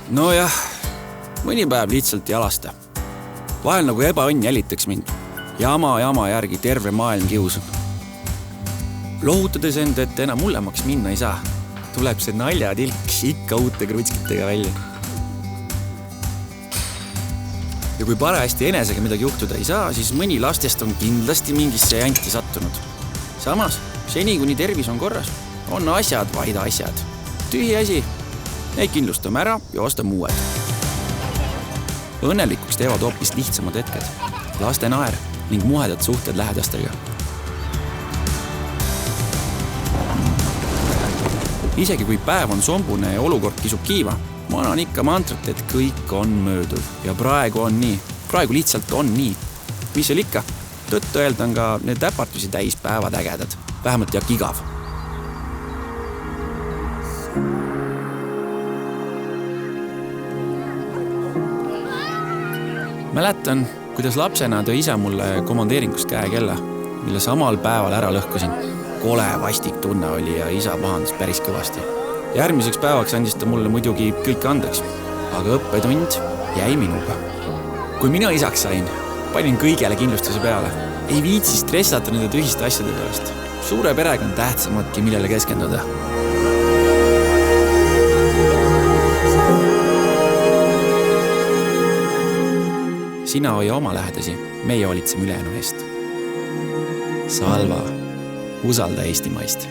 No jah, mõni päev lihtsalt jalasta. Vahel nagu ebaõnn jälitaks mind. Jama järgi terve maailm kiusab. Lohutades end, et enam hullemaks minna ei saa, tuleb see naljatilk ikka uute krutskitega välja. Ja kui parajasti enesega midagi juhtuda ei saa, siis mõni lastest on kindlasti mingisse janti sattunud. Samas, seni kuni tervis on korras, on asjad vaid asjad. Tühi asi, neid kindlustame ära ja ostame uued. Õnnelikuks teevad hoopis lihtsamad hetked, laste naer ning muhedad suhted lähedastega. Isegi kui päev on sombune ja olukord kisub kiiva, ma annan ikka mantrat, et kõik on mööduv. Ja praegu on nii. Praegu lihtsalt on nii. Mis seal ikka? Tõttu öeldan ka need äpartusi täis päevad ägedad. Vähemalt jak igav. Mäletan, kuidas lapsena tõi isa mulle komandeeringust käekella, mille samal päeval ära lõhkasin. Kole vastik tunne oli ja isa pahandas päris kõvasti. Järgmiseks päevaks andis ta mulle muidugi kõik andeks, aga õppetund jäi minuga. Kui mina isaks sain, panin kõigele kindlustuse peale. Ei viitsi stressata nende tühiste asjade pärast. Suure perega on tähtsamadki, millele keskenduda. Sina hoia oma lähedasi, meie hoolitseme ülejäänu eest. Salva, usalda Eestimaist.